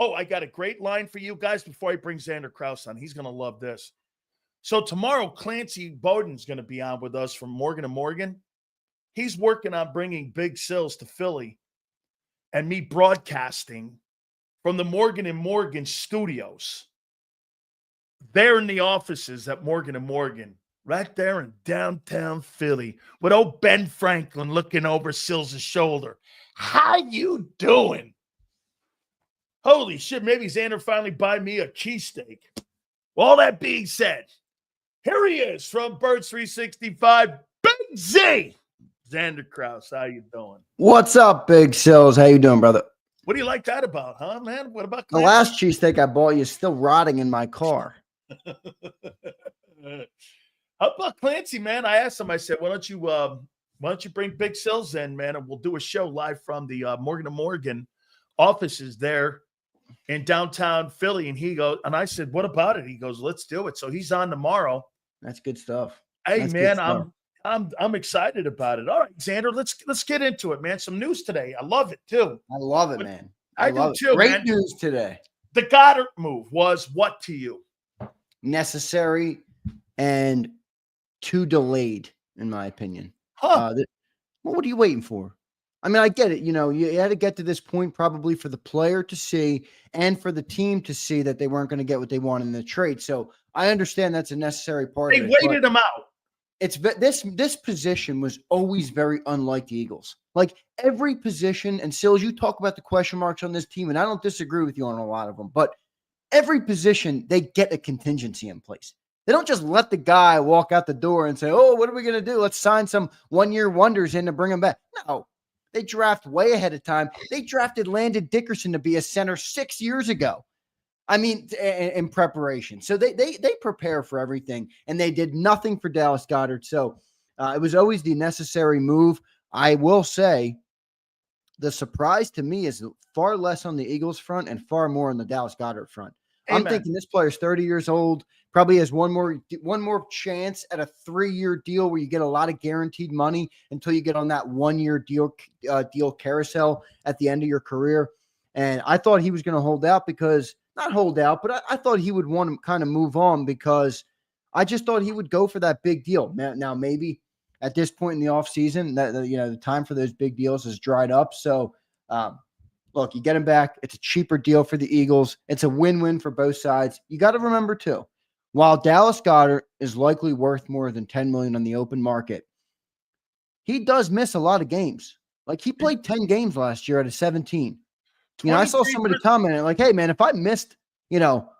Oh, I got a great line for you guys before I bring Zander Krause on. He's going to love this. So tomorrow, Clancy Bowden's going to be on with us from Morgan & Morgan. He's working on bringing Big Sills to Philly and me broadcasting from the Morgan & Morgan studios. They're in the offices at Morgan & Morgan, right there in downtown Philly, with old Ben Franklin looking over Sills' shoulder. How you doing? Holy shit, maybe Zander finally buy me a cheesesteak. All that being said, here he is from Birds 365, Big Z. Zander Krause, how you doing? What's up, Big Sills? How you doing, brother? What do you like that about, huh, man? What about Clancy? The last cheesesteak I bought you is still rotting in my car. How about Clancy, man? I asked him, I said, why don't you bring Big Sills in, man, and we'll do a show live from the Morgan & Morgan offices there in downtown Philly. And he goes, and I said, what about it? He goes, let's do it. So he's on tomorrow. That's good stuff. Hey, man, I'm excited about it. All right, Zander, let's get into it, man. Some news today. I love it too. I love it, man. I do too. Great news today. The Goedert move was what to you? Necessary and too delayed, in my opinion. Huh? What are you waiting for? I mean, I get it. You know, you had to get to this point probably for the player to see and for the team to see that they weren't going to get what they wanted in the trade. So I understand that's a necessary part. They waited him out. It's this position was always very unlike the Eagles. Like every position, and Sills, you talk about the question marks on this team, and I don't disagree with you on a lot of them, but every position, they get a contingency in place. They don't just let the guy walk out the door and say, oh, what are we going to do? Let's sign some one-year wonders in to bring him back. No, they draft way ahead of time. They drafted Landon Dickerson to be a center 6 years ago. I mean, in preparation. So they prepare for everything, and they did nothing for Dallas Goedert. So it was always the necessary move. I will say the surprise to me is far less on the Eagles front and far more on the Dallas Goedert front. Amen. I'm thinking this player's 30 years old, probably has one more chance at a 3-year deal where you get a lot of guaranteed money until you get on that 1-year deal carousel at the end of your career. And I thought he was going to hold out because – not hold out, but I thought he would want to kind of move on because I just thought he would go for that big deal. Now maybe at this point in the offseason, the time for those big deals has dried up. So, look, you get him back. It's a cheaper deal for the Eagles. It's a win-win for both sides. You got to remember, too, while Dallas Goedert is likely worth more than $10 million on the open market, he does miss a lot of games. Like, he played 10 games last year out of 17. You know, I saw somebody commenting like, "Hey, man, if I missed,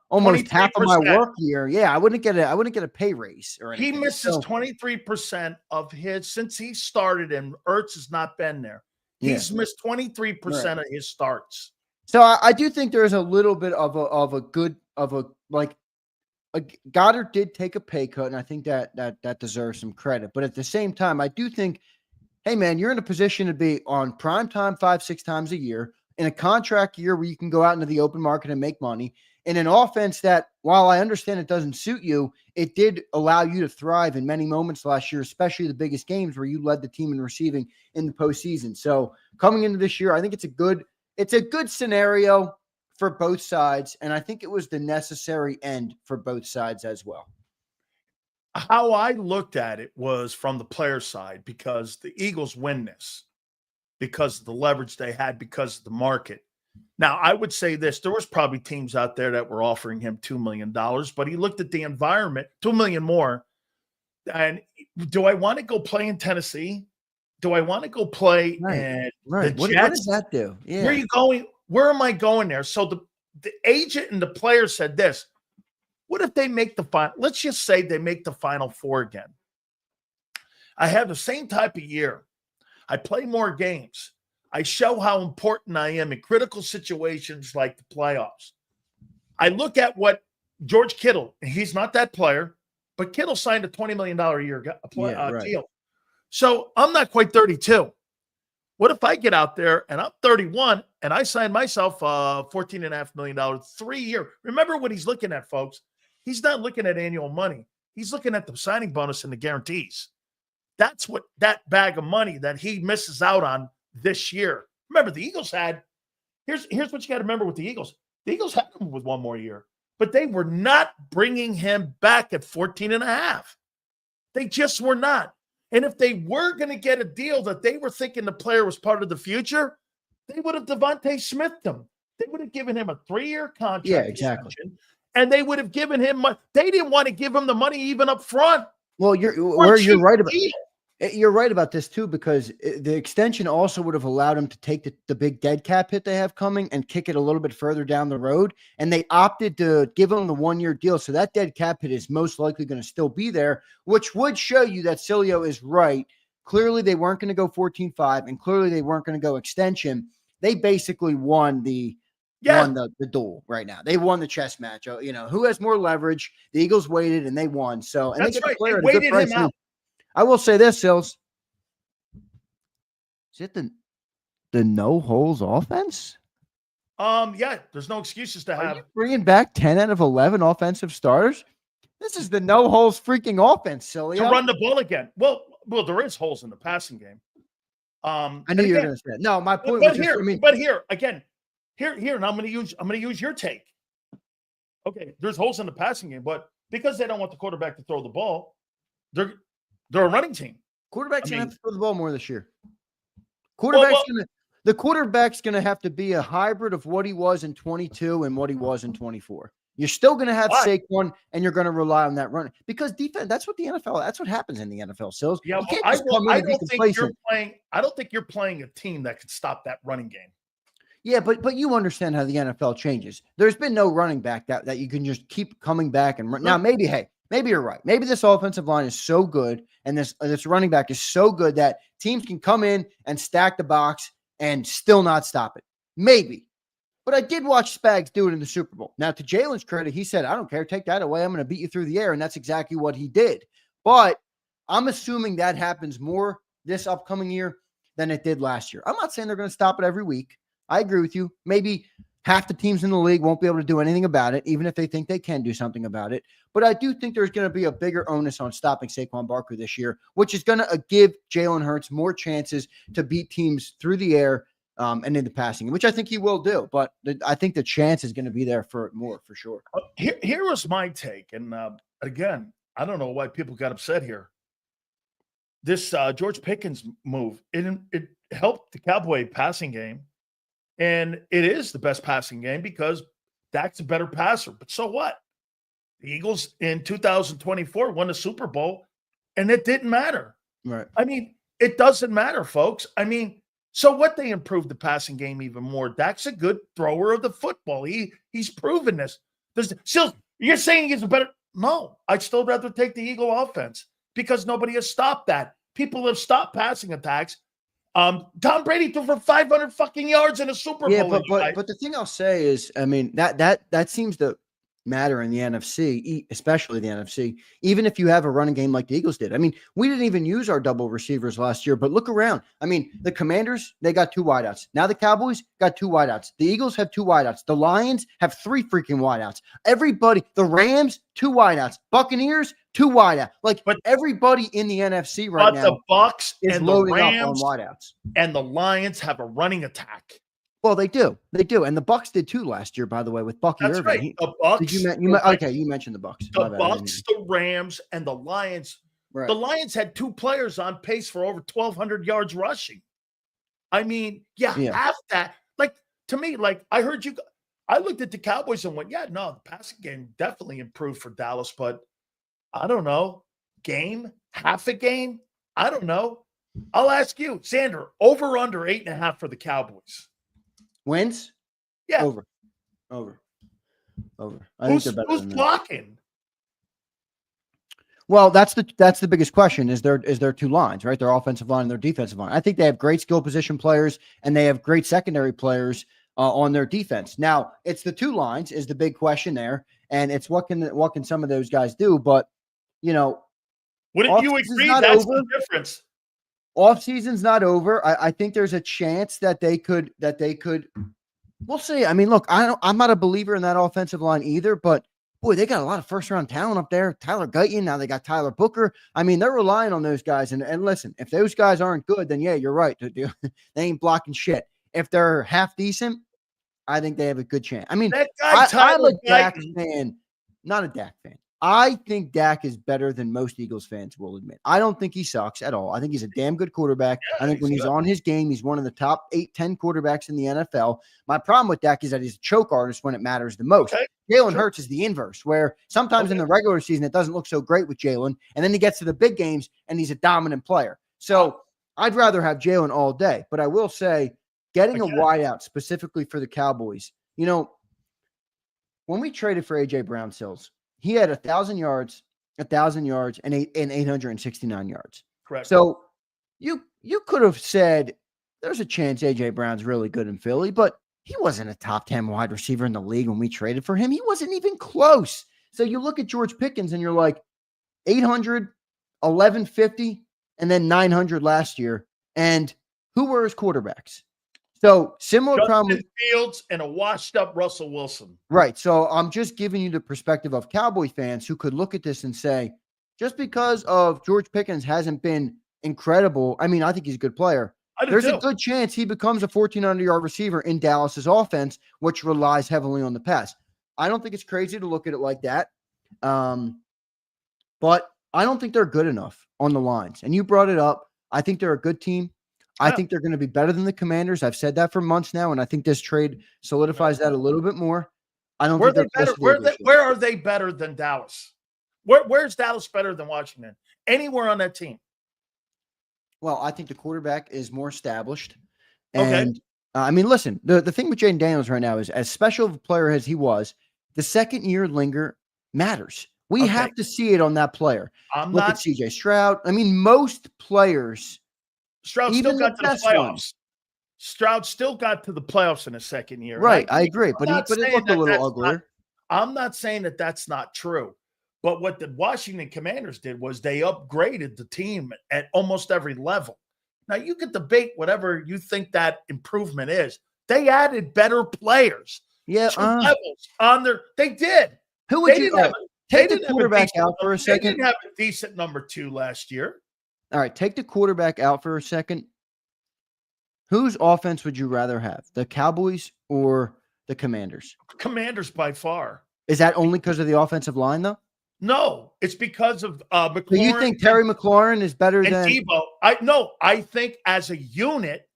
almost half of my work year, I wouldn't get a pay raise or anything." He misses 23% of his since he started, and Ertz has not been there. He's missed 23% of his starts. So I do think there's a little bit of Goedert did take a pay cut, and I think that deserves some credit. But at the same time, I do think, hey, man, you're in a position to be on prime time 5-6 times a year. In a contract year where you can go out into the open market and make money, in an offense that, while I understand it doesn't suit you, it did allow you to thrive in many moments last year, especially the biggest games where you led the team in receiving in the postseason. So coming into this year, I think it's a good scenario for both sides, and I think it was the necessary end for both sides as well. How I looked at it was from the player side, because the Eagles win this. Because of the leverage they had, because of the market. Now, I would say this. There was probably teams out there that were offering him $2 million, but he looked at the environment, $2 million more. And do I want to go play in Tennessee? Do I want to go play in the Jets? What does that do? Yeah. Where are you going? Where am I going there? So the agent and the player said this. What if they make the final? Let's just say they make the Final Four again. I have the same type of year. I play more games. I show how important I am in critical situations like the playoffs. I look at what George Kittle, he's not that player, but Kittle signed a $20 million a year deal. So I'm not quite 32. What if I get out there and I'm 31 and I sign myself $14.5 million 3-year? Remember what he's looking at, folks. He's not looking at annual money. He's looking at the signing bonus and the guarantees. That's what that bag of money that he misses out on this year. Remember, the Eagles had, here's what you got to remember with the Eagles. The Eagles had him with one more year, but they were not bringing him back at 14.5. They just were not. And if they were going to get a deal that they were thinking the player was part of the future, they would have Devontae Smithed him. They would have given him a 3-year contract. Yeah, exactly. Extension, and they would have given him money. They didn't want to give him the money even up front. Well, you're right about You're right about this too, because the extension also would have allowed him to take the big dead cap hit they have coming and kick it a little bit further down the road. And they opted to give him the 1-year deal. So that dead cap hit is most likely going to still be there, which would show you that Sileo is right. Clearly they weren't going to go 14-5, and clearly they weren't going to go extension. They basically won the duel right now. They won the chess match. You know, who has more leverage? The Eagles waited and they won. So, and that's they get right. the player They at a good waited price. him out. I will say this, Sills. Is it the no holes offense? Yeah, there's no excuses to Are have. you bringing back 10 out of 11 offensive starters? This is the no holes freaking offense, silly. To run the ball again. Well, there is holes in the passing game. I knew you were going to say that. No, my point but was here, just, I mean, but here again, and I'm going to use your take. Okay, there's holes in the passing game, but because they don't want the quarterback to throw the ball, they're a running team. Quarterback's going to have to throw the ball more this year. The quarterback's going to have to be a hybrid of what he was in 22 and what he was in 24. You're still going to have Saquon, and you're going to rely on that run because defense. That's what the NFL. That's what happens in the NFL. Sills. Yeah, I don't think you're playing a team that could stop that running game. Yeah, but you understand how the NFL changes. There's been no running back that you can just keep coming back and run. Now maybe you're right. Maybe this offensive line is so good and this running back is so good that teams can come in and stack the box and still not stop it. Maybe. But I did watch Spags do it in the Super Bowl. Now, to Jalen's credit, he said, I don't care. Take that away. I'm going to beat you through the air. And that's exactly what he did. But I'm assuming that happens more this upcoming year than it did last year. I'm not saying they're going to stop it every week. I agree with you. Maybe half the teams in the league won't be able to do anything about it, even if they think they can do something about it. But I do think there's going to be a bigger onus on stopping Saquon Barkley this year, which is going to give Jalen Hurts more chances to beat teams through the air and in the passing, which I think he will do. But I think the chance is going to be there for sure. Here was my take. And again, I don't know why people got upset here. This George Pickens move, it helped the Cowboy passing game. And it is the best passing game because Dak's a better passer. But so what? The Eagles in 2024 won the Super Bowl, and it didn't matter. Right. I mean, it doesn't matter, folks. I mean, so what? They improved the passing game even more. Dak's a good thrower of the football. He's proven this. Still, you're saying he's a better? No, I'd still rather take the Eagle offense because nobody has stopped that. People have stopped passing attacks. Tom Brady threw for 500 fucking yards in a Super Bowl. Yeah, but the thing I'll say is, I mean, that seems to matter in the NFC, especially the NFC, even if you have a running game like the Eagles did. I mean, we didn't even use our double receivers last year, but look around. I mean, the Commanders, they got 2 wideouts. Now the Cowboys got 2 wideouts. The Eagles have 2 wideouts. The Lions have 3 freaking wideouts. Everybody, the Rams, 2 wideouts. Buccaneers, 2 wideouts. But everybody in the NFC right now, the Bucs is and loading the Rams up on wideouts. And the Lions have a running attack. Well, they do, and the Bucs did too last year, by the way, with Bucky Irving. Right. The Bucs. Did you mentioned the Bucs? The Bucs, the Rams, and the Lions. Right. The Lions had 2 players on pace for over 1,200 yards rushing. I mean, half that. Like, to me, like I heard you. I looked at the Cowboys and went, the passing game definitely improved for Dallas, but I don't know. Half a game. I don't know. I'll ask you, Zander, over under 8.5 for the Cowboys. Wins? Yeah. Over. I think they're better who's than blocking? Well, that's the biggest question. Is there 2 lines, right? Their offensive line and their defensive line. I think they have great skill position players and they have great secondary players on their defense. Now, it's the 2 lines is the big question there, and it's what can some of those guys do? But wouldn't you agree that's the difference? Off season's not over. I think there's a chance that they could. We'll see. I mean, look, I'm not a believer in that offensive line either, but boy, they got a lot of first-round talent up there. Tyler Guyton, now they got Tyler Booker. I mean, they're relying on those guys. And listen, if those guys aren't good, then yeah, you're right. They ain't blocking shit. If they're half decent, I think they have a good chance. I mean, That guy, I'm a Tyler Dak Guyton. fan, not a Dak fan. I think Dak is better than most Eagles fans will admit. I don't think he sucks at all. I think he's a damn good quarterback. I think when he's on his game, he's one of the top 8, 10 quarterbacks in the NFL. My problem with Dak is that he's a choke artist when it matters the most. Okay. Jalen Hurts is the inverse, where sometimes in the regular season, it doesn't look so great with Jalen. And then he gets to the big games and he's a dominant player. So I'd rather have Jalen all day. But I will say, getting a wideout specifically for the Cowboys, you know, when we traded for A.J. Brown-Sills, he had 1,000 yards, and 869 yards. Correct. So you could have said there's a chance A.J. Brown's really good in Philly, but he wasn't a top 10 wide receiver in the league when we traded for him. He wasn't even close. So you look at George Pickens and you're like 800, 1150, and then 900 last year. And who were his quarterbacks? So similar problem with Fields and a washed-up Russell Wilson. Right. So I'm just giving you the perspective of Cowboy fans who could look at this and say, just because of George Pickens hasn't been incredible, I mean, I think he's a good player. There's a good chance he becomes a 1,400-yard receiver in Dallas's offense, which relies heavily on the pass. I don't think it's crazy to look at it like that. But I don't think they're good enough on the lines. And you brought it up. I think they're a good team. I think they're going to be better than the Commanders. I've said that for months now, and I think this trade solidifies that a little bit more. I don't think they're better. Where are they better than Dallas? Where's Dallas better than Washington? Anywhere on that team? Well, I think the quarterback is more established. And I mean, listen, the thing with Jaden Daniels right now is, as special of a player as he was, the second year linger matters. We have to see it on that player. Look at CJ Stroud. I mean, most players. Stroud still got to the playoffs. Stroud still got to the playoffs in his second year. Right, I agree. But it looked a little uglier. I'm not saying that that's not true. But what the Washington Commanders did was they upgraded the team at almost every level. Now, you could debate whatever you think that improvement is. They added better players. Yeah. Levels on their – they did. Who would you take the quarterback out for a second? They didn't have a decent number 2 last year. All right, take the quarterback out for a second. Whose offense would you rather have, the Cowboys or the Commanders? Commanders by far. Is that only because of the offensive line, though? No, it's because of McLaurin. So you think Terry McLaurin is better than Debo? I think as a unit,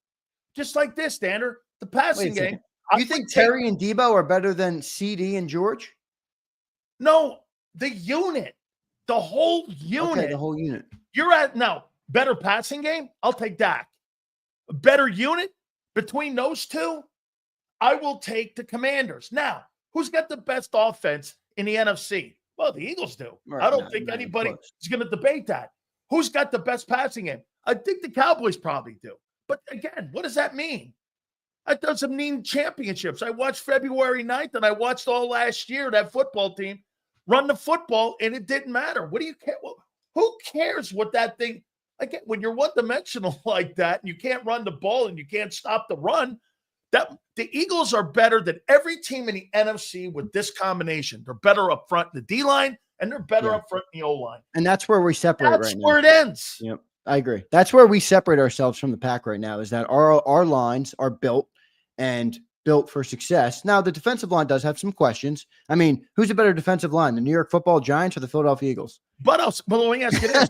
just like this, Zander, the passing game. You think Terry and Debo are better than CD and George? No, the unit, the whole unit. Okay, the whole unit. You're at now better passing game. I'll take Dak. A better unit between those two. I will take the Commanders. Now, who's got the best offense in the NFC? Well, the Eagles do. I don't think anybody is going to debate that. Who's got the best passing game? I think the Cowboys probably do. But again, what does that mean? That doesn't mean championships. I watched February 9th and I watched all last year that football team run the football, and it didn't matter. What do you care? Well, who cares what that thing – again, when you're one-dimensional like that and you can't run the ball and you can't stop the run, that the Eagles are better than every team in the NFC with this combination. They're better up front in the D-line, and they're better up front in the O-line. And that's where we separate right now. That's where it ends. Yep, I agree. That's where we separate ourselves from the pack right now, is that our lines are built and built for success. Now, the defensive line does have some questions. I mean, who's a better defensive line, the New York Football Giants or the Philadelphia Eagles? But let me ask you this.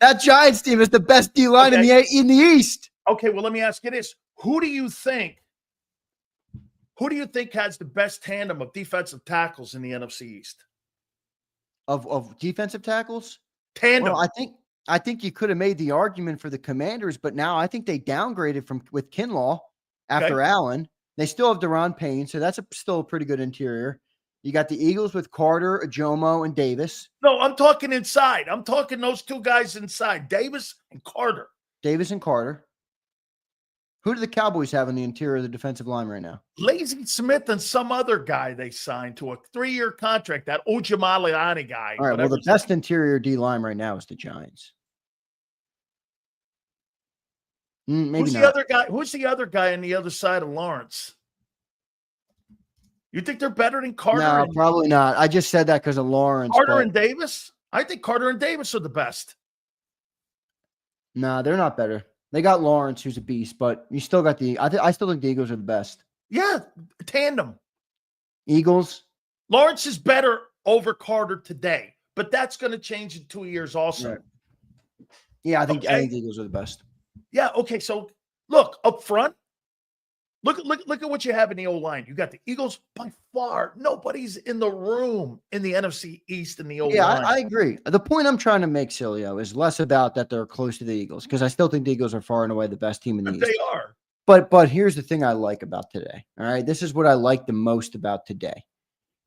That Giants team is the best D-line in the East. Okay, well, let me ask you this. Who do you think has the best tandem of defensive tackles in the NFC East? Of defensive tackles? Tandem. Well, I think you could have made the argument for the Commanders, but now I think they downgraded with Kinlaw after Allen. They still have Deron Payne, so that's still a pretty good interior. You got the Eagles with Carter, Ajomo, and Davis. No, I'm talking inside. I'm talking those two guys inside, Davis and Carter. Davis and Carter. Who do the Cowboys have in the interior of the defensive line right now? Lazy Smith and some other guy they signed to a 3-year contract, that Ojimaliani guy. All right, well, the best interior D-line right now is the Giants. Maybe Who's not. the other guy? Who's the other guy on the other side of Lawrence? You think they're better than Carter? No, probably not. I just said that because of Lawrence. Carter and Davis? I think Carter and Davis are the best. No, they're not better. They got Lawrence, who's a beast, but you still got I still think the Eagles are the best. Yeah, tandem. Eagles. Lawrence is better over Carter today, but that's going to change in 2 years also. Right. Yeah, I think Okay. the Eagles are the best. Yeah, okay. So look, up front, look at what you have in the O-line. You got the Eagles by far. Nobody's in the room in the NFC East in the O-line. Yeah, I agree. The point I'm trying to make, Sileo, is less about that they're close to the Eagles, because I still think the Eagles are far and away the best team in the East. They are. But here's the thing I like about today. All right. This is what I like the most about today.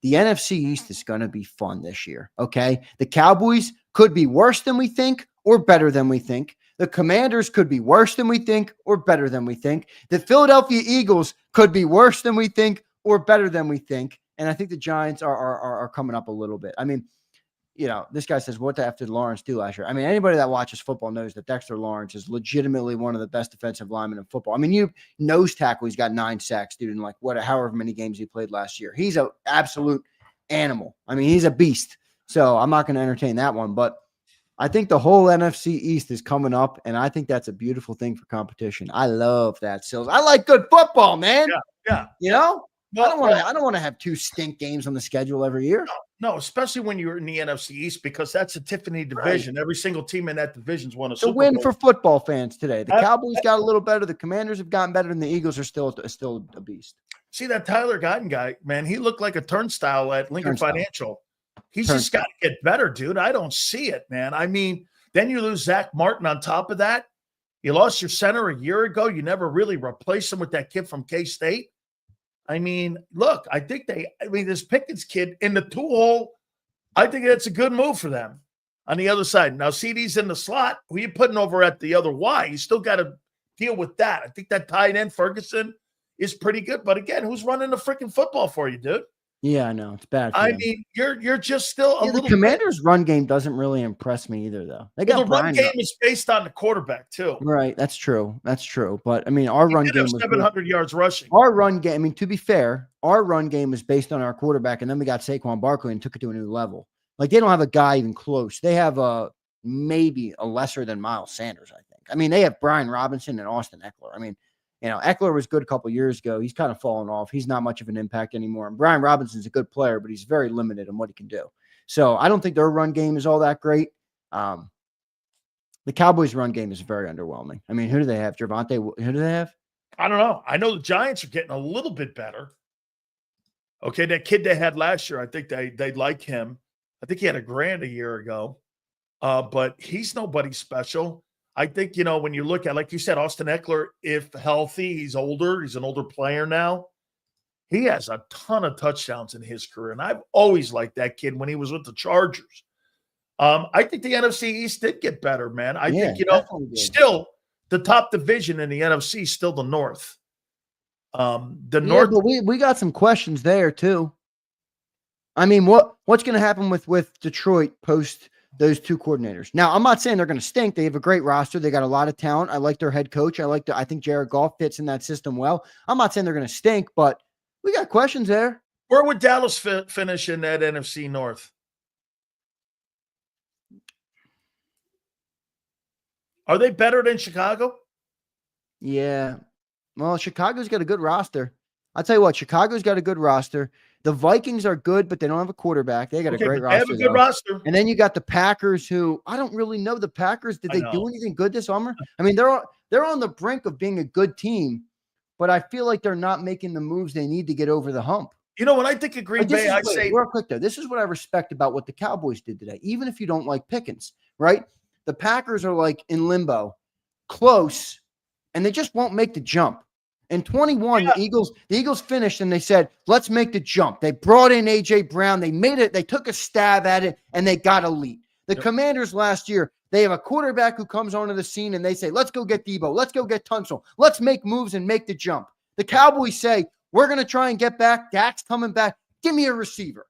The NFC East is going to be fun this year. Okay. The Cowboys could be worse than we think or better than we think. The Commanders could be worse than we think or better than we think. The Philadelphia Eagles could be worse than we think or better than we think. And I think the Giants are coming up a little bit. I mean, you know, this guy says, what the F did Lawrence do last year? I mean, anybody that watches football knows that Dexter Lawrence is legitimately one of the best defensive linemen in football. I mean, you nose tackle, he's got 9 sacks, dude, in like however many games he played last year. He's an absolute animal. I mean, he's a beast. So I'm not going to entertain that one. But I think the whole NFC East is coming up, and I think that's a beautiful thing for competition. I love that, Sills. I like good football, man. Yeah. You know? Well, I don't want to have 2 stink games on the schedule every year. No, especially when you're in the NFC East, because that's a Tiffany division. Right. Every single team in that division's won a Super Bowl. It's a win for football fans today. The Cowboys got a little better. The Commanders have gotten better, and the Eagles are still a beast. See that Tyler Guyton guy, man? He looked like a turnstile at Lincoln Financial. He's just got to get better, dude. I don't see it, man. I mean, then you lose Zach Martin on top of that. You lost your center a year ago. You never really replaced him with that kid from K-State. I mean, look, I think this Pickens kid in the 2-hole, I think that's a good move for them on the other side. Now, CD's in the slot. Who are you putting over at the other Y? You still got to deal with that. I think that tight end, Ferguson, is pretty good. But again, who's running the freaking football for you, dude? Yeah, I know. It's bad. I mean, you're just still a little. The Commanders' run game doesn't really impress me either, though. They got the run game is based on the quarterback, too. Right. That's true. But I mean, our run game was 700 yards rushing. Our run game, I mean, to be fair, our run game is based on our quarterback, and then we got Saquon Barkley and took it to a new level. Like, they don't have a guy even close. They have maybe a lesser than Miles Sanders, I think. I mean, they have Brian Robinson and Austin Eckler. I mean, you know, Eckler was good a couple years ago. He's kind of fallen off. He's not much of an impact anymore. And Brian Robinson's a good player, but he's very limited in what he can do. So I don't think their run game is all that great. The Cowboys' run game is very underwhelming. I mean, who do they have? Javonte, who do they have? I don't know. I know the Giants are getting a little bit better. Okay, that kid they had last year, I think they like him. I think he had $1,000 a year ago. But he's nobody special. I think, you know, when you look at, like you said, Austin Eckler, if healthy, he's older. He's an older player now. He has a ton of touchdowns in his career, and I've always liked that kid when he was with the Chargers. I think the NFC East did get better, man. I think, you know, still the top division in the NFC is still the North. North. But we got some questions there too. I mean, what's going to happen with Detroit post those 2 coordinators? Now, I'm not saying they're going to stink. They have a great roster. They got a lot of talent. I like their head coach. I think Jared Goff fits in that system well. I'm not saying they're going to stink, but we got questions there. Where would Dallas finish in that NFC North? Are they better than Chicago? Yeah. Well, Chicago's got a good roster. I'll tell you what, Chicago's got a good roster. The Vikings are good, but they don't have a quarterback. They got a great roster. They have a good roster. And then you got the Packers, who I don't really know the Packers. Did they do anything good this summer? I mean, they're on the brink of being a good team, but I feel like they're not making the moves they need to get over the hump. You know, when I think of Green Bay, I say real quick though, this is what I respect about what the Cowboys did today, even if you don't like Pickens, right? The Packers are like in limbo, close, and they just won't make the jump. In 21, the Eagles finished and they said, let's make the jump. They brought in A.J. Brown. They made it. They took a stab at it, and they got elite. The Commanders last year, they have a quarterback who comes onto the scene, and they say, let's go get Debo. Let's go get Tunsil. Let's make moves and make the jump. The Cowboys say, we're going to try and get back. Dak's coming back. Give me a receiver.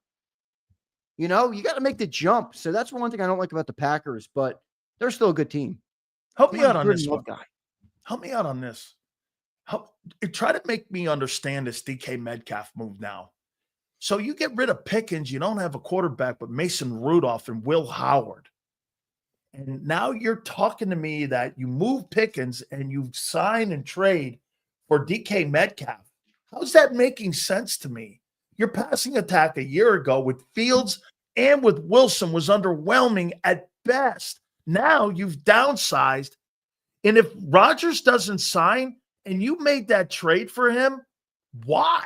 You know, you got to make the jump. So that's one thing I don't like about the Packers, but they're still a good team. Help me out on this one. Help me out on this. Try to make me understand this DK Metcalf move now. So you get rid of Pickens, you don't have a quarterback, but Mason Rudolph and Will Howard. And now you're talking to me that you move Pickens and you sign and trade for DK Metcalf. How's that making sense to me? Your passing attack a year ago with Fields and with Wilson was underwhelming at best. Now you've downsized. And if Rodgers doesn't sign and you made that trade for him, why?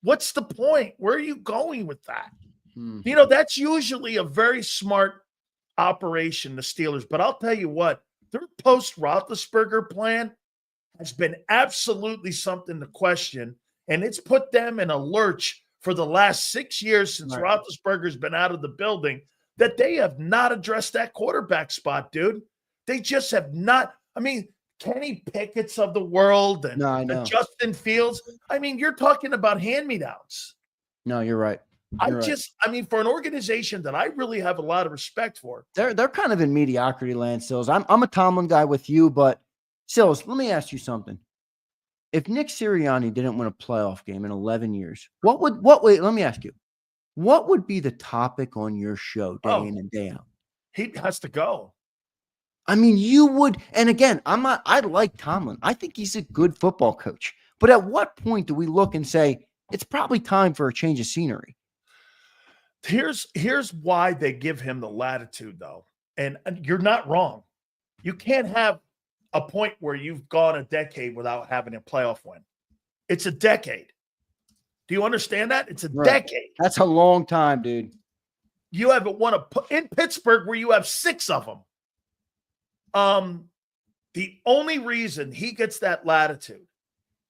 What's the point? Where are you going with that? You know, that's usually a very smart operation, the Steelers. But I'll tell you what, their post-Roethlisberger plan has been absolutely something to question, and it's put them in a lurch for the last 6 years since Roethlisberger's been out of the building, that they have not addressed that quarterback spot, dude. They just have not. I mean, Kenny Pickett's of the world and Justin Fields. I mean, you're talking about hand-me-downs. No, you're right. I mean, for an organization that I really have a lot of respect for. They're kind of in mediocrity land, Sills. I'm a Tomlin guy with you, but Sills, let me ask you something. If Nick Sirianni didn't win a playoff game in 11 years, wait, let me ask you, what would be the topic on your show day in and day out? He has to go. I mean, you would, and again, I like Tomlin. I think he's a good football coach. But at what point do we look and say, it's probably time for a change of scenery? Here's why they give him the latitude, though. And you're not wrong. You can't have a point where you've gone a decade without having a playoff win. It's a decade. Do you understand that? It's a decade. That's a long time, dude. You haven't won in Pittsburgh where you have 6 of them. The only reason he gets that latitude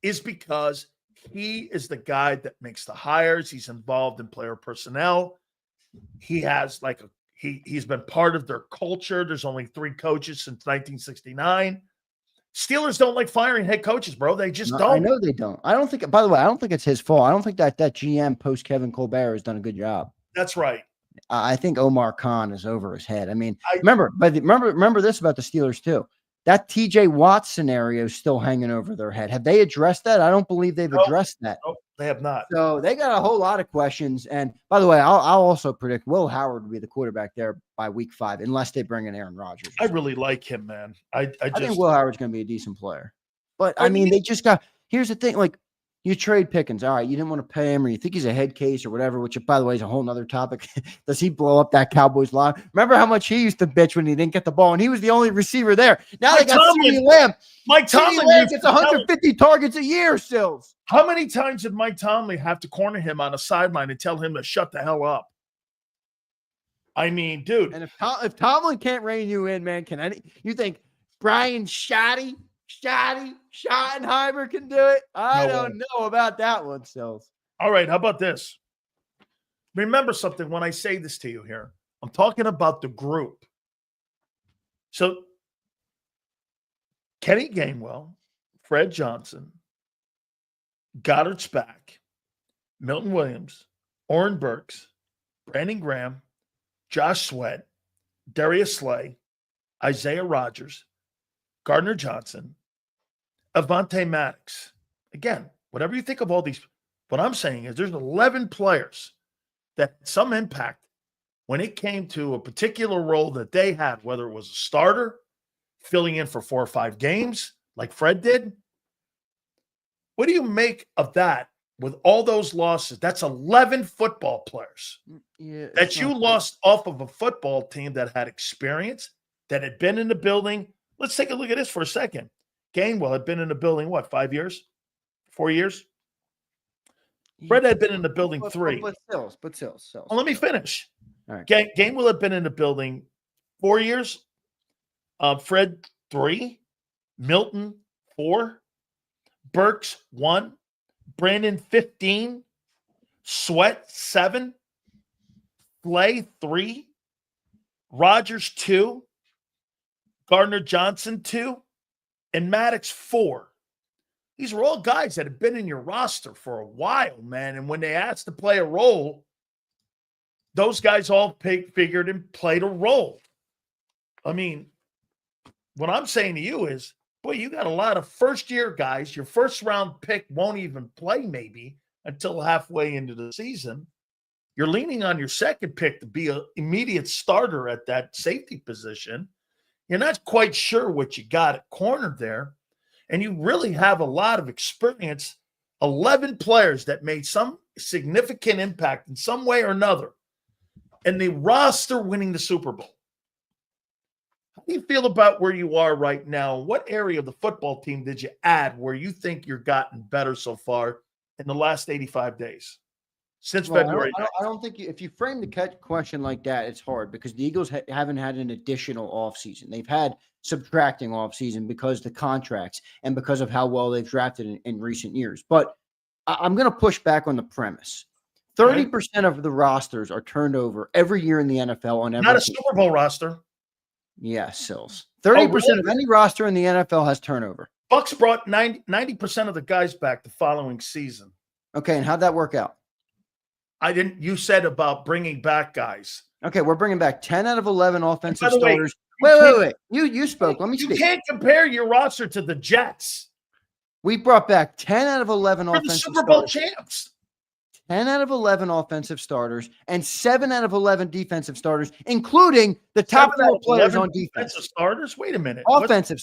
is because he is the guy that makes the hires. He's involved in player personnel. He has he's been part of their culture. There's only 3 coaches since 1969. Steelers don't like firing head coaches, bro. They just don't. I know they don't. I don't think, by the way, I don't think it's his fault. I don't think that GM post Kevin Colbert has done a good job. That's right. I think Omar Khan is over his head. I mean, remember this about the Steelers too. That TJ Watt scenario is still hanging over their head. Have they addressed that? I don't believe they've addressed that. Nope, they have not. So they got a whole lot of questions. And by the way, I'll also predict Will Howard will be the quarterback there by week 5, unless they bring in Aaron Rodgers. I really like him, man. I think Will Howard's going to be a decent player. But I mean, they just got. Here's the thing, like. You trade Pickens. All right, you didn't want to pay him, or you think he's a head case or whatever, which, by the way, is a whole nother topic. Does he blow up that Cowboys line? Remember how much he used to bitch when he didn't get the ball, and he was the only receiver there. Now they got CeeDee Lamb. Mike Tomlin gets 150 targets a year, Sills. How many times did Mike Tomlin have to corner him on a sideline and tell him to shut the hell up? I mean, dude. And if Tomlin can't rein you in, man, you think Brian Schottenheimer can do it? I don't know about that one, Sills. All right, how about this? Remember something when I say this to you here. I'm talking about the group. So, Kenny Gainwell, Fred Johnson, Goedert's back, Milton Williams, Oren Burks, Brandon Graham, Josh Sweat, Darius Slay, Isaiah Rodgers, Gardner Johnson, Avonte Maddox. Again, whatever you think of all these, what I'm saying is there's 11 players that had some impact when it came to a particular role that they had, whether it was a starter, filling in for 4 or 5 games like Fred did. What do you make of that with all those losses? That's 11 football players that you lost off of a football team that had experience, that had been in the building. Let's take a look at this for a second. Gainwell had been in the building, 5 years? 4 years? Fred had been in the building 3. But still. Well, let me finish. All right. Gainwell had been in the building 4 years. Fred 3. Milton 4. Burks 1. Brandon 15. Sweat 7. Slay 3. Rodgers 2. Gardner Johnson 2. And Maddox 4. These were all guys that had been in your roster for a while, man. And when they asked to play a role, those guys all figured and played a role. I mean, what I'm saying to you is, boy, you got a lot of first-year guys. Your first-round pick won't even play maybe until halfway into the season. You're leaning on your second pick to be an immediate starter at that safety position. You're not quite sure what you got at corner there. And you really have a lot of experience 11 players that made some significant impact in some way or another, and the roster winning the Super Bowl. How do you feel about where you are right now? What area of the football team did you add where you think you're gotten better so far in the last 85 days? Since February. I don't think if you frame the question like that, it's hard because the Eagles haven't had an additional offseason. They've had subtracting offseason because the contracts and because of how well they've drafted in recent years. But I'm going to push back on the premise. 30% of the rosters are turned over every year in the NFL on every Not a Super Bowl roster. Yeah, Sills. 30% of any roster in the NFL has turnover. Bucks brought 90% of the guys back the following season. Okay, and how'd that work out? You said about bringing back guys. Okay, we're bringing back 10 out of 11 offensive By the way, starters. Wait. You spoke. Let me speak. You can't compare your roster to the Jets. We brought back 10 out of 11 We're offensive the Super Bowl starters. champs. 10 out of 11 offensive starters and 7 out of 11 defensive starters, including the top 4 players on defense. Defensive starters? Wait a minute. Offensive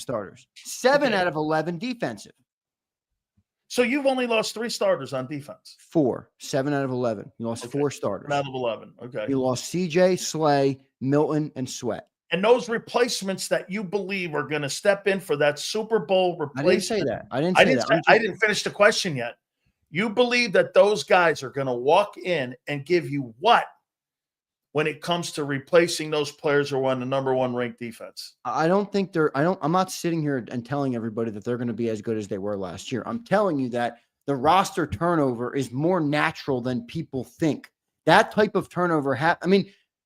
starters. 7 out of 11 defensive. So you've only lost 3 starters on defense. 4. 7 out of 11. You lost 4 starters. 7 out of 11. Okay. You lost CJ, Slay, Milton, and Sweat. And those replacements that you believe are going to step in for that Super Bowl replacement. I didn't say that. I didn't finish the question yet. You believe that those guys are going to walk in and give you what when it comes to replacing those players who are on the number 1 ranked defense? I don't think I'm not sitting here and telling everybody that they're going to be as good as they were last year. I'm telling you that the roster turnover is more natural than people think. That type of turnover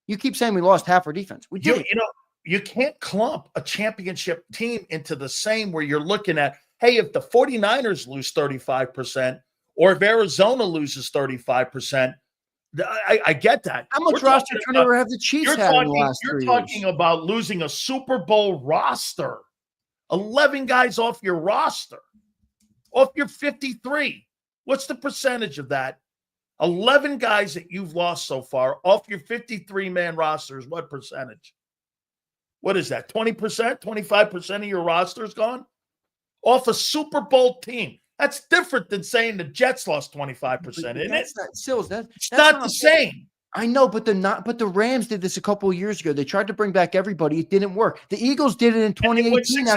you keep saying we lost half our defense. We did. You can't clump a championship team into the same where you're looking at, hey, if the 49ers lose 35%, or if Arizona loses 35%, I get that. How much roster turnover have the Chiefs had in the last 3 years? You're talking about losing a Super Bowl roster. 11 guys off your roster, off your 53. What's the percentage of that? 11 guys that you've lost so far off your 53-man rosters. What percentage? What is that? 20%, 25% of your roster is gone? Off a Super Bowl team. That's different than saying the Jets lost 25%, isn't it? It's not the same. I know, but the Rams did this a couple of years ago. They tried to bring back everybody. It didn't work. The Eagles did it in 2018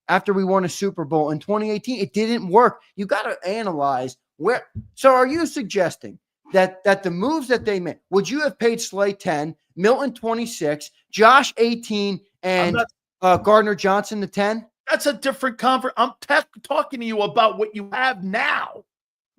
after we won a Super Bowl. In 2018, it didn't work. You got to analyze where. So are you suggesting that the moves that they made, would you have paid Slay 10, Milton 26, Josh 18, and Gardner Johnson the 10? That's a different conference. I'm talking to you about what you have now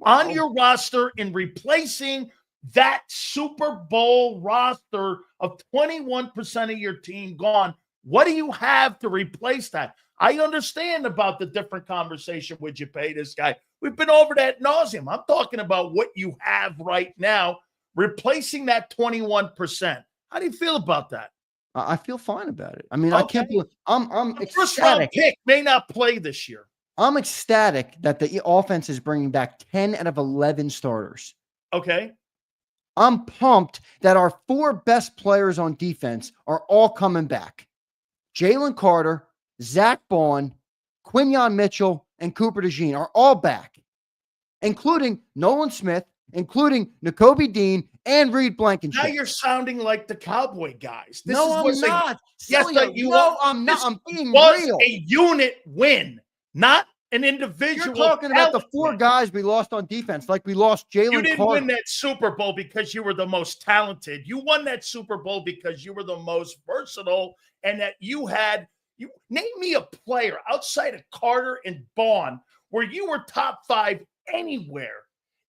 on your roster in replacing that Super Bowl roster of 21% of your team gone. What do you have to replace that? I understand about the different conversation. Would you pay this guy? We've been over that ad nauseum. I'm talking about what you have right now, replacing that 21%. How do you feel about that? I feel fine about it. I mean, I can't believe I'm ecstatic. First round pick may not play this year. I'm ecstatic that the offense is bringing back 10 out of 11 starters. Okay. I'm pumped that our 4 best players on defense are all coming back. Jalen Carter, Zach Bond, Quinyon Mitchell, and Cooper DeJean are all back, including Nolan Smith, including Nakobe Dean and Reed Blankenship. Now you're sounding like the Cowboy guys. I'm not. Yes, I'm not. I'm being was real. A unit win, not an individual. You're talking about the 4 guys we lost on defense, like we lost Jalen Carter. You didn't win that Super Bowl because you were the most talented. You won that Super Bowl because you were the most versatile and that you had – you name me a player outside of Carter and Bond where you were top 5 anywhere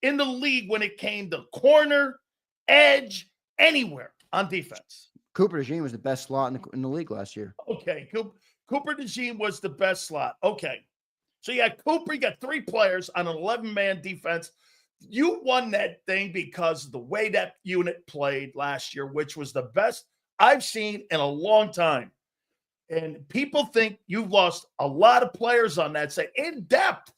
in the league when it came to corner, edge, anywhere on defense. Cooper DeJean was the best slot in the league last year. Okay. Cooper DeJean was the best slot. Okay. So you got Cooper, you got 3 players on an 11-man defense. You won that thing because of the way that unit played last year, which was the best I've seen in a long time. And people think you've lost a lot of players on that side, in depth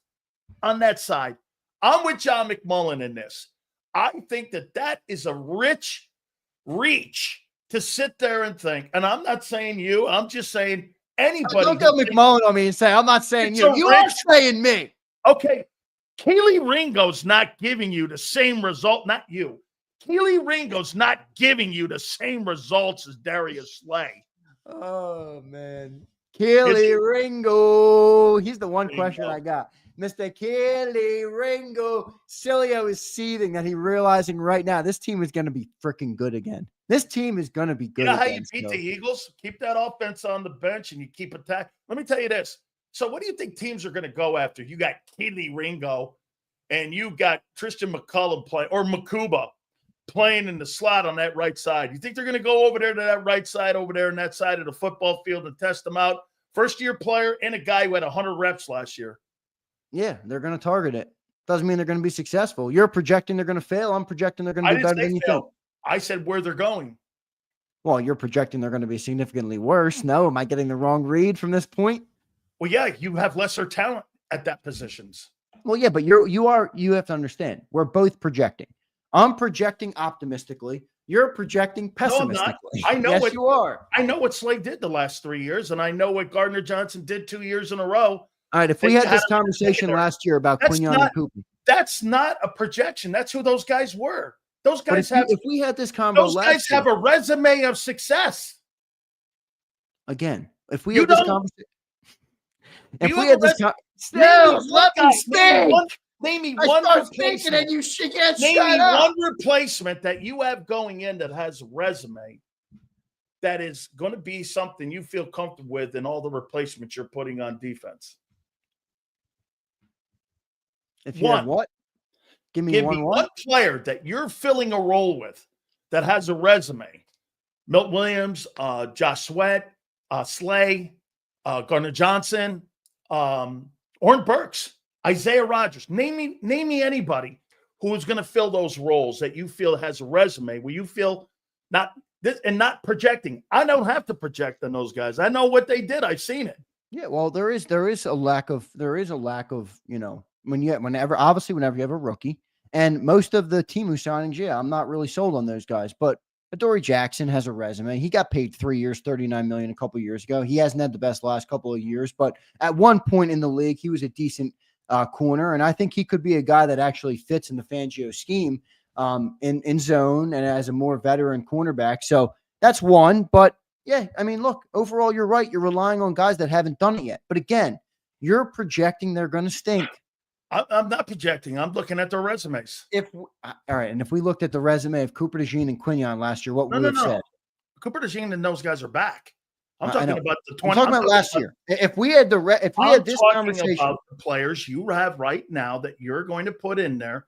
on that side. I'm with John McMullen in this. I think that is a rich reach to sit there and think. And I'm not saying you. I'm just saying anybody. Don't go McMullen on me and say, I'm not saying you. You are saying me. Okay. Keely Ringo's not giving you the same result. Not you. Keely Ringo's not giving you the same results as Darius Slay. Oh, man. Keely Ringo. He's the one question I got. Mr. Keely Ringo. Sileo is seething that he's realizing right now this team is going to be freaking good again. This team is going to be good. You know how you beat the Eagles? Keep that offense on the bench and you keep attacking. Let me tell you this. So what do you think teams are going to go after? You got Keely Ringo and you got Tristan McCullum playing, or Makuba playing in the slot on that right side. You think they're going to go over there to that right side over there on that side of the football field and test them out? First-year player and a guy who had 100 reps last year. Yeah, they're going to target it. Doesn't mean they're going to be successful. You're projecting they're going to fail. I'm projecting they're going to be better than you think. I said where they're going. Well, you're projecting they're going to be significantly worse. No, am I getting the wrong read from this point? Well, yeah, you have lesser talent at that positions. Well, yeah, but you have to understand. We're both projecting. I'm projecting optimistically. You're projecting pessimistically. No, I know yes, what you are. I know what Slade did the last 3 years, and I know what Gardner Johnson did 2 years in a row. All right, if we had this conversation last year about Quignon and Cooper. That's not a projection. That's who those guys were. Those guys if we had this combo those guys have a resume of success. Again, if we had this conversation. If we had this name me one replacement. And you can't name me one replacement that you have going in that has a resume that is going to be something you feel comfortable with in all the replacements you're putting on defense. If you have what? Give me one player that you're filling a role with that has a resume. Milt Williams, Josh Sweat, Slay, Gardner Johnson, Orrin Burks, Isaiah Rodgers. Name me anybody who is going to fill those roles that you feel has a resume where you feel not projecting. I don't have to project on those guys. I know what they did. I've seen it. Yeah, well, there is a lack of, whenever you have a rookie, and most of the Temu signings, I'm not really sold on those guys, but Adoree Jackson has a resume. He got paid 3 years, $39 million a couple of years ago. He hasn't had the best last couple of years, but at one point in the league, he was a decent corner, and I think he could be a guy that actually fits in the Fangio scheme in zone and as a more veteran cornerback. So that's one, but yeah, I mean, look, overall, you're right. You're relying on guys that haven't done it yet. But again, you're projecting they're going to stink. I'm not projecting. I'm looking at their resumes. All right, and if we looked at the resume of Cooper DeJean and Quignon last year, what would we have said? Cooper DeJean and those guys are back. I'm talking about the 20. I'm talking about last year. If we had this conversation about the players you have right now that you're going to put in there,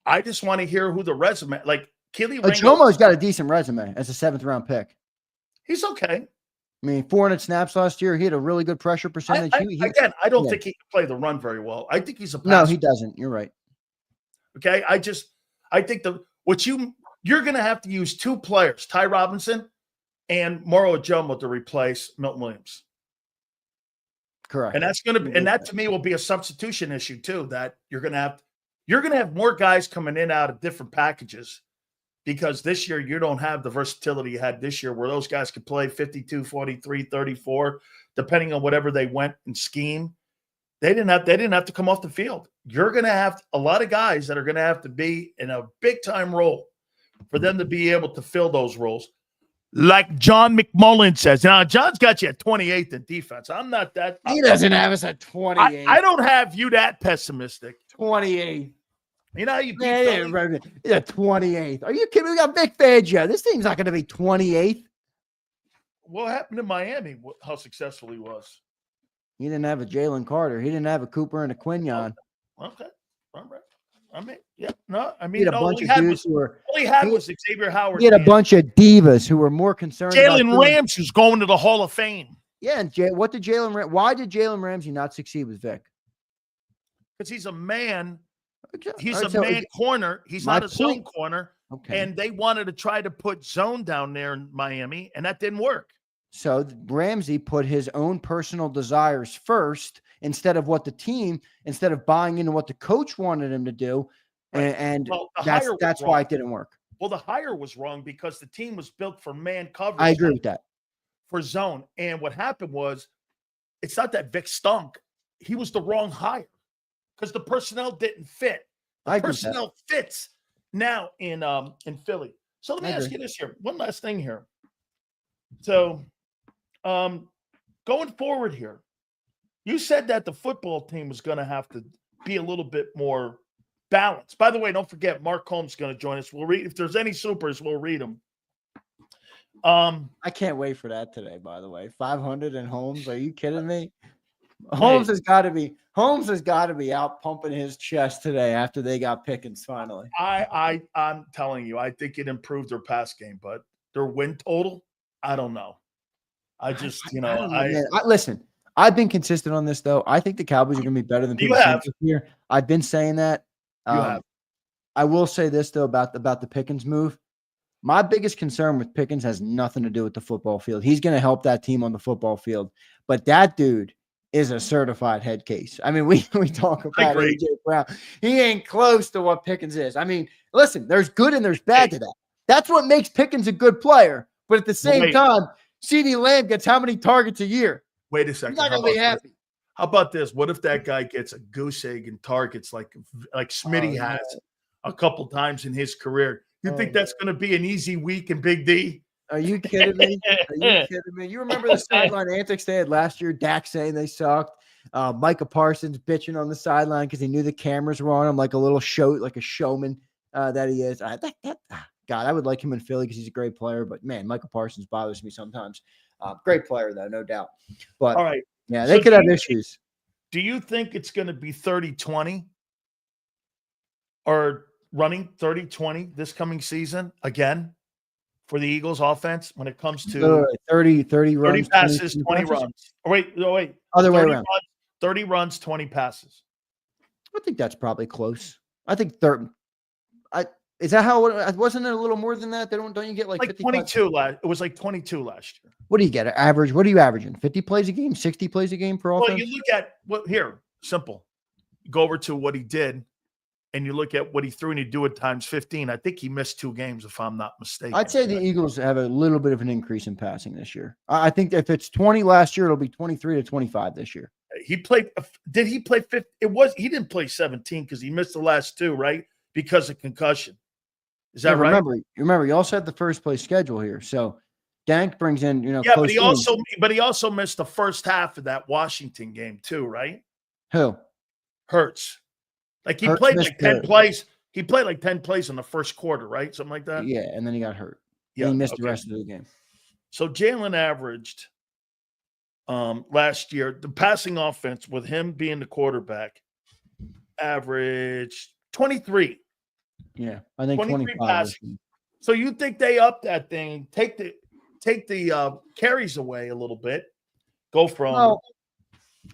I just want to hear who the resume like. Keely Ringo. Jomo's got a decent resume as a 7th round pick. He's okay. I mean, 400 snaps last year. He had a really good pressure percentage. I don't think he can play the run very well. I think he's a passer. No, he doesn't. You're right. Okay. I think you're going to have to use 2 players, Ty Robinson and Moro Ajomo, to replace Milton Williams. Correct. And that's going to be, and that to me will be a substitution issue too, that you're going to have more guys coming in out of different packages. Because this year you don't have the versatility you had this year where those guys could play 52, 43, 34, depending on whatever they went and scheme. They didn't have to come off the field. You're going to have a lot of guys that are going to have to be in a big-time role for them to be able to fill those roles. Like John McMullen says. Now, John's got you at 28th in defense. I'm not that. He doesn't have us at 28. I don't have you that pessimistic. 28. You know how you beat 28th. Are you kidding? We got Vic Fangio. This team's not going to be 28th. What happened in Miami? How successful he was. He didn't have a Jalen Carter. He didn't have a Cooper and a Quignon. Okay. All right. I mean, yeah. No, I mean, he had a bunch of dudes who were. All he had was Xavier Howard. He had a bunch of divas who were more concerned. Jalen Ramsey, who's going to the Hall of Fame. Yeah, and why did Jalen Ramsey not succeed with Vic? Because he's a man. He's right, a man corner. He's not a zone corner. Okay. And they wanted to try to put zone down there in Miami, and that didn't work. So Ramsey put his own personal desires first instead of buying into what the coach wanted him to do. Right. And that's why it didn't work. Well, the hire was wrong because the team was built for man coverage. I agree with that. For zone. And what happened was, it's not that Vic stunk. He was the wrong hire. because the personnel didn't fit. I The agree with that. personnel fits now in Philly. So let me ask you this here. One last thing here. So going forward here, you said that the football team was going to have to be a little bit more balanced. By the way, don't forget, Mark Holmes is going to join us. We'll read, if there's any supers, we'll read them. I can't wait for that today, by the way. 500 and Holmes. Are you kidding me? Holmes has got to be out pumping his chest today after they got Pickens finally. I'm telling you, I think it improved their pass game, but their win total, I don't know. I just, listen, I've been consistent on this though. I think the Cowboys are going to be better than people think this year. I've been saying that. You have. I will say this though about the Pickens move. My biggest concern with Pickens has nothing to do with the football field. He's going to help that team on the football field, but that dude is a certified head case. I mean, we talk about AJ Brown. He ain't close to what Pickens is. I mean, listen, there's good and there's bad to that. That's what makes Pickens a good player. But at the same time, CeeDee Lamb gets how many targets a year? Wait a second. He's not going to be happy. How about this? What if that guy gets a goose egg and targets like Smitty has a couple times in his career? You think that's going to be an easy week in Big D? Are you kidding me? You remember the sideline antics they had last year? Dak saying they sucked. Micah Parsons bitching on the sideline because he knew the cameras were on him, like a little show, like a showman that he is. God, I would like him in Philly because he's a great player. But man, Micah Parsons bothers me sometimes. Great player though, no doubt. But all right, yeah, they could have issues. Do you think it's going to be 30-20 or running 30-20 this coming season again for the Eagles offense when it comes to 30 runs, 30 passes, 20 runs? Oh, wait. Other way around. 30 runs, 20 passes. I think that's probably close. I think is that how it wasn't it a little more than that? Don't you get like 22 last? It was like 22 last year. What do you get? Average? What are you averaging? 50 plays a game, 60 plays a game for offense? Well, you look at here, simple. You go over to what he did, and you look at what he threw, and you do it times 15. I think he missed 2 games, if I'm not mistaken. I'd say the Eagles have a little bit of an increase in passing this year. I think if it's 20 last year, it'll be 23 to 25 this year. He played. Did he play 50? He didn't play 17 because he missed the last 2, right? Because of concussion. Is that right? Remember, you also had the first place schedule here. So Dank brings in, but he also missed the first half of that Washington game too, right? Who? Hurts. Like he played like 10 plays. He played like 10 plays in the first quarter, right? Something like that. Yeah, and then he got hurt. Yeah, he missed the rest of the game. So Jalen averaged last year, the passing offense with him being the quarterback, averaged 23. Yeah, I think 25 passes. So you think they up that thing, take the carries away a little bit, go from. Well,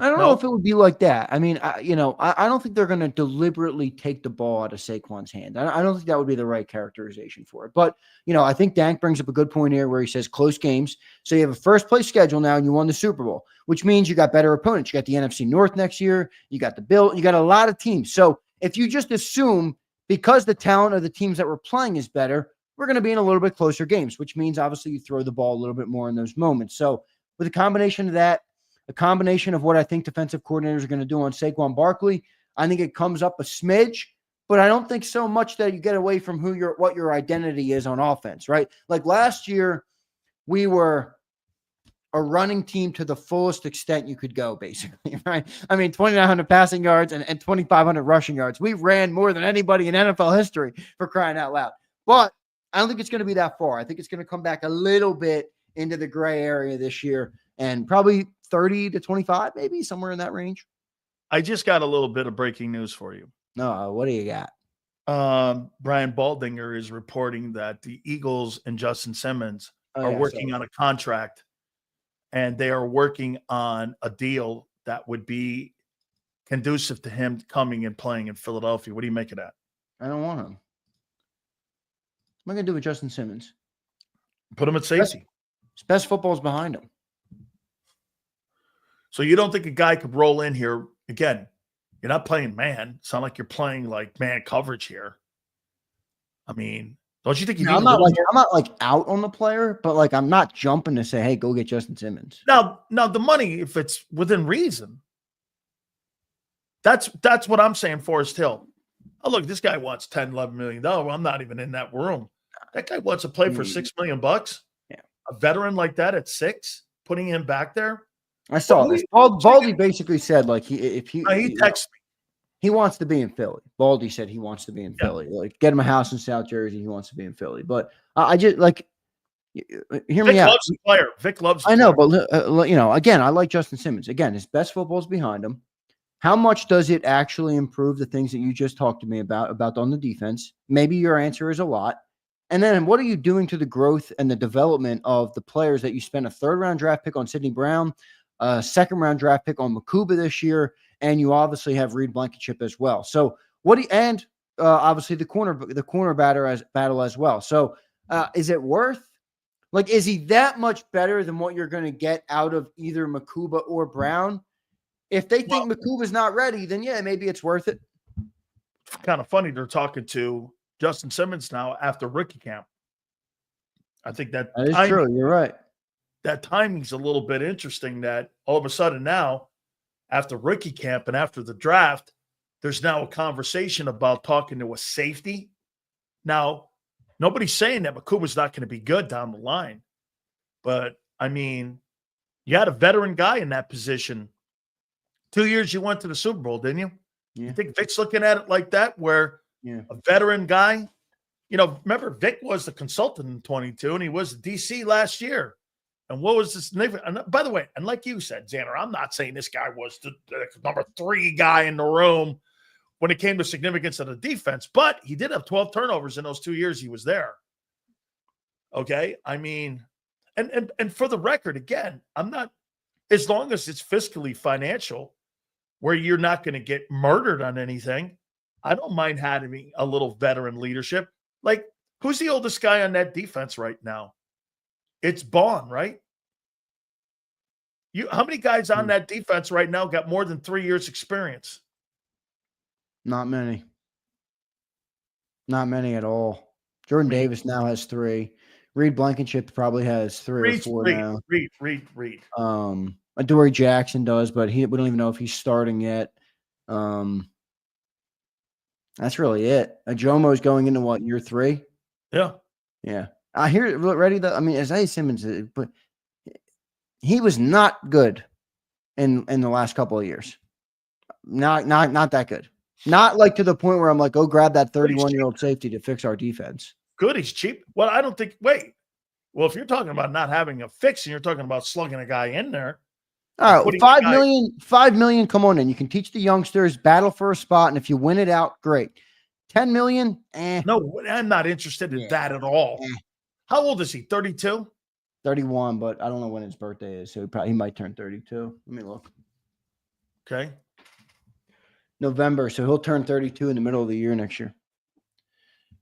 I don't know if it would be like that. I mean, I don't think they're going to deliberately take the ball out of Saquon's hand. I don't think that would be the right characterization for it. But, I think Dank brings up a good point here where he says close games. So you have a first place schedule now and you won the Super Bowl, which means you got better opponents. You got the NFC North next year. You got the Bills. You got a lot of teams. So if you just assume because the talent of the teams that we're playing is better, we're going to be in a little bit closer games, which means obviously you throw the ball a little bit more in those moments. So with a combination of that, a combination of what I think defensive coordinators are going to do on Saquon Barkley, I think it comes up a smidge, but I don't think so much that you get away from what your identity is on offense, right? Like last year, we were a running team to the fullest extent you could go, basically, right? I mean, 2,900 passing yards and 2,500 rushing yards. We ran more than anybody in NFL history, for crying out loud. But I don't think it's going to be that far. I think it's going to come back a little bit into the gray area this year and probably 30 to 25, maybe somewhere in that range. I just got a little bit of breaking news for you. No, what do you got? Brian Baldinger is reporting that the Eagles and Justin Simmons are working on a contract, and they are working on a deal that would be conducive to him coming and playing in Philadelphia. What do you make of that? I don't want him. What am I going to do with Justin Simmons? Put him at safety. His best football is behind him. So you don't think a guy could roll in here again? You're not playing man. It's not like you're playing like man coverage here. I mean, don't you think you? I'm not like out on the player, but like I'm not jumping to say, hey, go get Justin Simmons. Now the money, if it's within reason. That's what I'm saying, Forrest Hill. Oh, look, this guy wants $10, $11 million. I'm not even in that room. That guy wants to play for $6 million. Yeah. A veteran like that at 6, putting him back there. I saw this. Baldy basically said, like, he texted me. He wants to be in Philly. Baldy said he wants to be in Philly. Like, get him a house in South Jersey. He wants to be in Philly. But I just, like, hear me out. Vic loves the player. Vic loves the I know, player. but, again, I like Justin Simmons. Again, his best football's behind him. How much does it actually improve the things that you just talked to me about on the defense? Maybe your answer is a lot. And then what are you doing to the growth and the development of the players that you spent a 3rd-round draft pick on Sidney Brown, a 2nd-round draft pick on Makuba this year, and you obviously have Reed Blankenship as well. So obviously the corner battle as well. So is it worth? Like, is he that much better than what you're going to get out of either Makuba or Brown? If they think Makuba's not ready, then yeah, maybe it's worth it. Kind of funny they're talking to Justin Simmons now after rookie camp. I think that is true. You're right. That timing's a little bit interesting that all of a sudden now, after rookie camp and after the draft, there's now a conversation about talking to a safety. Now, nobody's saying that Makuba's not going to be good down the line. But, I mean, you had a veteran guy in that position. 2 years you went to the Super Bowl, didn't you? Yeah. You think Vic's looking at it like that, where a veteran guy, remember Vic was the consultant in 22 and he was the DC last year. And what was this? And by the way, and like you said, Zander, I'm not saying this guy was the number 3 guy in the room when it came to significance of the defense, but he did have 12 turnovers in those 2 years he was there. Okay. I mean, and for the record, again, I'm not, as long as it's fiscally financial, where you're not going to get murdered on anything, I don't mind having a little veteran leadership. Like, who's the oldest guy on that defense right now? It's Bond, right? How many guys on that defense right now got more than 3 years experience? Not many. Not many at all. Jordan Davis now has 3. Reed Blankenship probably has 3 or 4 now. Reed. Adoree Jackson does, but we don't even know if he's starting yet. That's really it. Jomo's going into what, year 3? Yeah. Yeah. I hear it ready though. I mean, Isaiah Simmons, but he was not good in the last couple of years. Not that good. Not like to the point where I'm like, go grab that 31-year-old safety to fix our defense. Good, he's cheap. Well, I don't think. Wait. Well, if you're talking about not having a fix and you're talking about slugging a guy in there. All right, $5 million. Come on in. You can teach the youngsters, battle for a spot, and if you win it out, great. $10 million. No, I'm not interested in that at all. How old is he? 32? 31, but I don't know when his birthday is, so he might turn 32. Let me look. Okay. November, so he'll turn 32 in the middle of the year next year.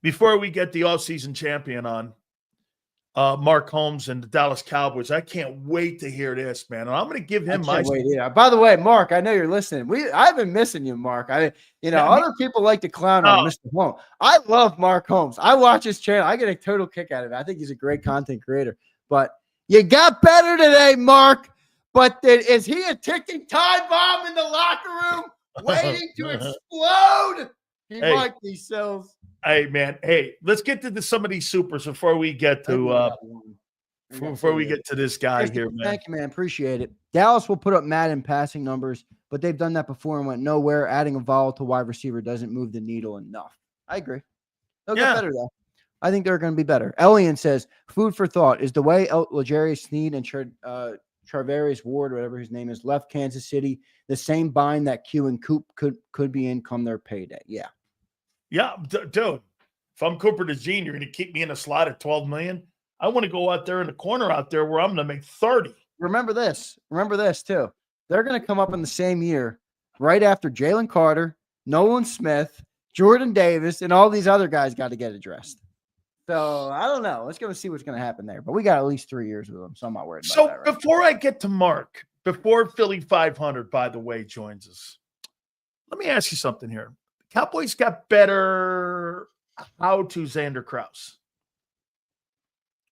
Before we get the offseason champion on, Mark Holmes and the Dallas Cowboys, I can't wait to hear this, man. And I'm going to give him my. By the way, Mark, I know you're listening. I've been missing you, Mark. Other people like to clown on Mr. Holmes. I love Mark Holmes. I watch his channel. I get a total kick out of it. I think he's a great content creator. But you got better today, Mark. But is he a ticking time bomb in the locker room waiting to explode? He might be, Sills. Hey, man. Hey, let's get to some of these supers before we get to this guy here, man. Thank you, man. Appreciate it. Dallas will put up Madden passing numbers, but they've done that before and went nowhere. Adding a volatile wide receiver doesn't move the needle enough. I agree. They'll get better, though. I think they're going to be better. Elian says, food for thought. Is the way L'Jarius Sneed and Charvarius Ward, whatever his name is, left Kansas City the same bind that Q and Coop could be in come their payday? Yeah. Yeah, dude. If I'm Cooper DeJean, you're going to keep me in a slot at $12 million. I want to go out there in the corner out there where I'm going to make 30. Remember this too. They're going to come up in the same year, right after Jalen Carter, Nolan Smith, Jordan Davis, and all these other guys got to get addressed. So I don't know. Let's go see what's going to happen there. But we got at least 3 years with them, so I'm not worried about that. So before I get to Mark, before Philly 500, by the way, joins us, let me ask you something here. Cowboys got better. How to Zander Krause?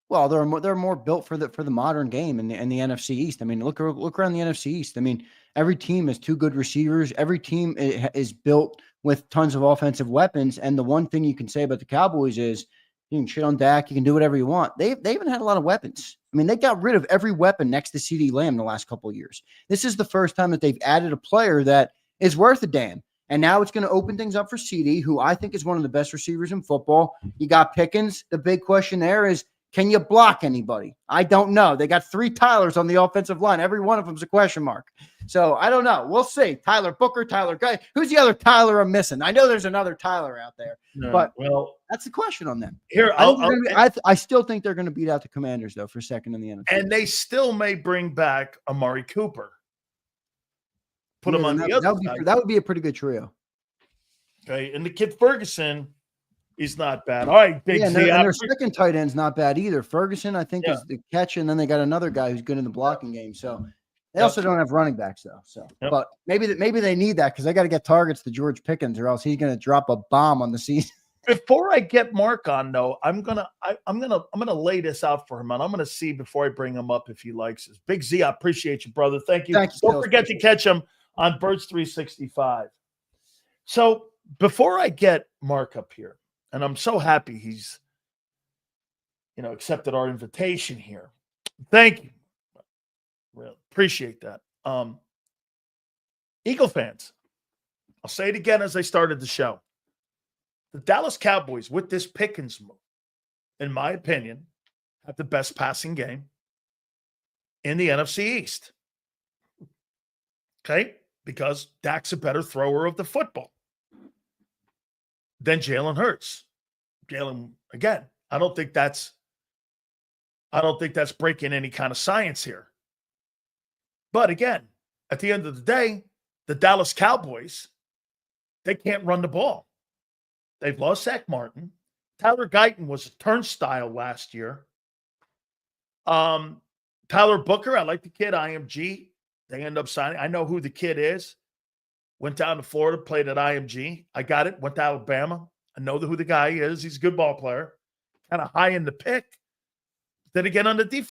Well, they're more built for the modern game in the NFC East. I mean, look around the NFC East. I mean, every team has two good receivers. Every team is built with tons of offensive weapons. And the one thing you can say about the Cowboys is you can shit on Dak, you can do whatever you want. They haven't had a lot of weapons. I mean, they got rid of every weapon next to CeeDee Lamb the last couple of years. This is the first time that they've added a player that is worth a damn. And now it's going to open things up for CeeDee, who I think is one of the best receivers in football. You got Pickens. The big question there is, can you block anybody? I don't know. They got 3 Tylers on the offensive line. Every one of them is a question mark. So I don't know. We'll see. Tyler Booker, Tyler Guy. Who's the other Tyler I'm missing? I know there's another Tyler out there, but that's the question on them. Here, I still think they're going to beat out the Commanders though for second in the NFC. And they still may bring back Amari Cooper. Put him on the other side. That would be a pretty good trio. Okay, and the kid Ferguson. He's not bad. All right, Big Z. And their second tight end's not bad either. Ferguson, I think, is the catch, and then they got another guy who's good in the blocking game. So they also don't have running backs though. So, but maybe they need that because they got to get targets to George Pickens, or else he's going to drop a bomb on the season. Before I get Mark on, though, I'm gonna lay this out for him, and I'm gonna see before I bring him up if he likes this. Big Z, I appreciate you, brother. Thank you. Don't forget to catch him on Birds 365. So before I get Mark up here. And I'm so happy he's, accepted our invitation here. Thank you. Really appreciate that. Eagle fans, I'll say it again as I started the show. The Dallas Cowboys, with this Pickens move, in my opinion, have the best passing game in the NFC East. Okay? Because Dak's a better thrower of the football than Jalen Hurts. Jalen, again, I don't think that's breaking any kind of science here. But again, at the end of the day, the Dallas Cowboys, they can't run the ball. They've lost Zach Martin. Tyler Guyton was a turnstile last year. Tyler Booker, I like the kid, IMG. They end up signing. I know who the kid is. Went down to Florida, played at IMG. I got it. Went to Alabama. I know who the guy is. He's a good ball player. Kind of high in the pick. Then again, on the defense